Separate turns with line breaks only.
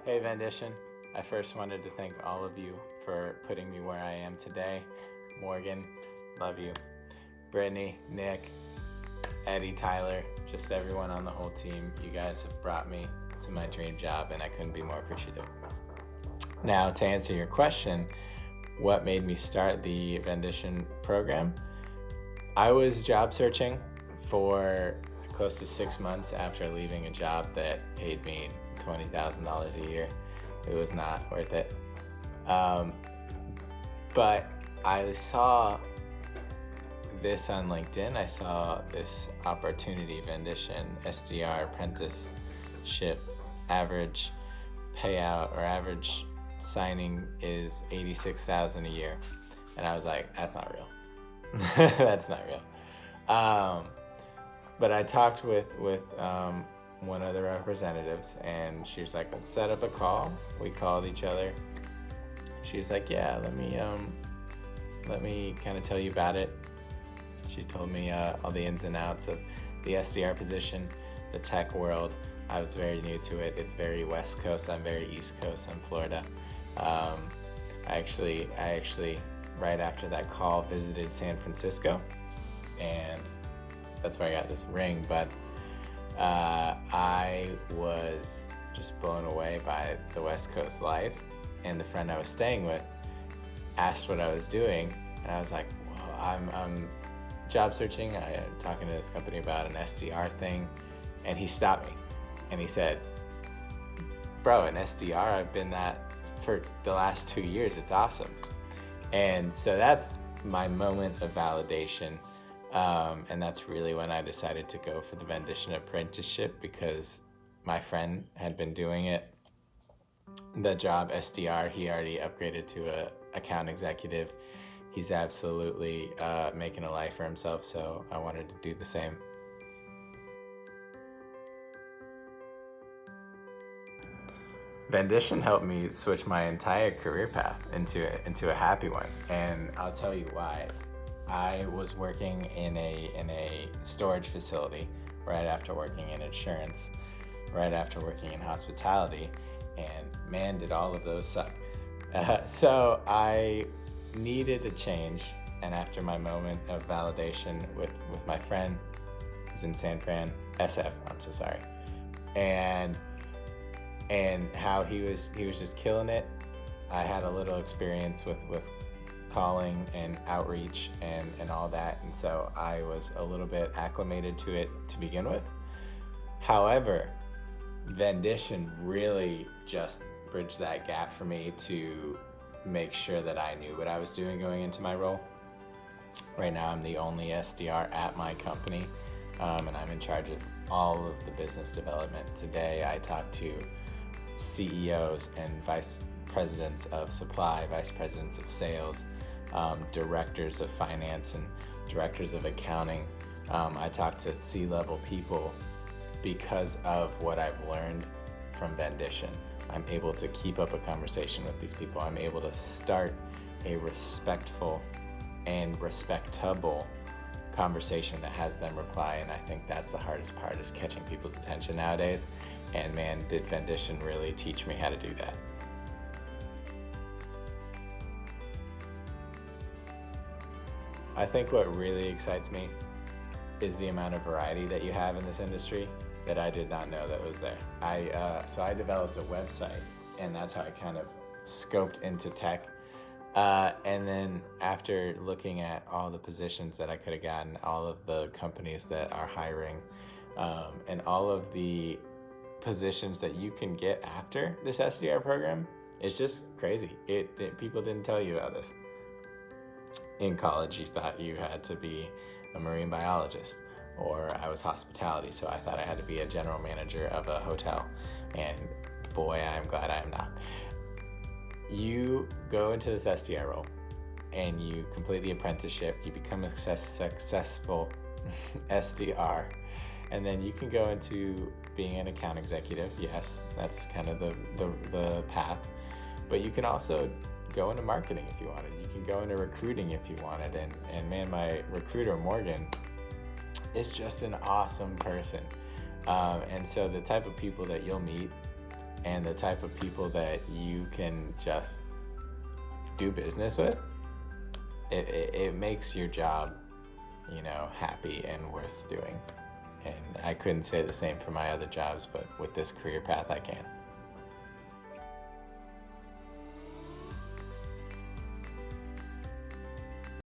Hey Vendition, I first wanted to thank all of you for putting me where I am today. Morgan, love you. Brittany, Nick, Eddie, Tyler, just everyone on the whole team. You guys have brought me to my dream job and I couldn't be more appreciative. Now, to answer your question, what made me start the Vendition program? I was job searching for close to 6 months after leaving a job that paid me $20,000 a year. It was not worth it. But I saw this on LinkedIn. I saw this opportunity, Vendition, SDR, apprenticeship, average payout or average signing is $86,000 a year. And I was like, that's not real. That's not real. But I talked with one of the representatives and she was like, let's set up a call. We called each other. She was like, yeah, let me kind of tell you about it. She told me all the ins and outs of the SDR position, the tech world. I was very new to it. It's very West Coast. I'm very East Coast. I'm Florida. I actually, right after that call, visited San Francisco, and that's where I got this ring. But I was just blown away by the West Coast life. And the friend I was staying with asked what I was doing, and I was like, "Whoa, I'm job searching. I'm talking to this company about an SDR thing," and he stopped me, and he said, "Bro, an SDR, I've been that for the last 2 years. It's awesome." And so that's my moment of validation. And that's really when I decided to go for the Vendition apprenticeship, because my friend had been doing it. The job SDR, he already upgraded to a account executive. He's absolutely making a life for himself, so I wanted to do the same. Vendition helped me switch my entire career path into a happy one, and I'll tell you why. I was working in a storage facility right after working in insurance, right after working in hospitality, and man, did all of those suck. So I needed a change, and after my moment of validation with my friend who's in San Fran, SF, I'm so sorry, and how he was just killing it. I had a little experience with calling and outreach and all that, and so I was a little bit acclimated to it to begin with. However, Vendition really just bridged that gap for me to make sure that I knew what I was doing going into my role. Right now I'm the only SDR at my company, and I'm in charge of all of the business development. Today I talk to CEOs and vice presidents of supply, vice presidents of sales, directors of finance and directors of accounting. I talk to C-level people because of what I've learned from Vendition. I'm able to keep up a conversation with these people. I'm able to start a respectful and respectable conversation that has them reply, and I think that's the hardest part, is catching people's attention nowadays. And man, did Vendition really teach me how to do that. I think what really excites me is the amount of variety that you have in this industry that I did not know that was there. So I developed a website, and that's how I kind of scoped into tech. And then after looking at all the positions that I could have gotten, all of the companies that are hiring, and all of the positions that you can get after this SDR program, it's just crazy. People didn't tell you about this. In college, you thought you had to be a marine biologist, or I was hospitality, so I thought I had to be a general manager of a hotel, and boy, I'm glad I am not. You go into this SDR role, and you complete the apprenticeship, you become a successful SDR, and then you can go into being an account executive. Yes, that's kind of the path, but you can also go into marketing if you wanted. You can go into recruiting if you wanted, and man, my recruiter, Morgan, is just an awesome person. And so the type of people that you'll meet and the type of people that you can just do business with, it makes your job, happy and worth doing. And I couldn't say the same for my other jobs, but with this career path, I can.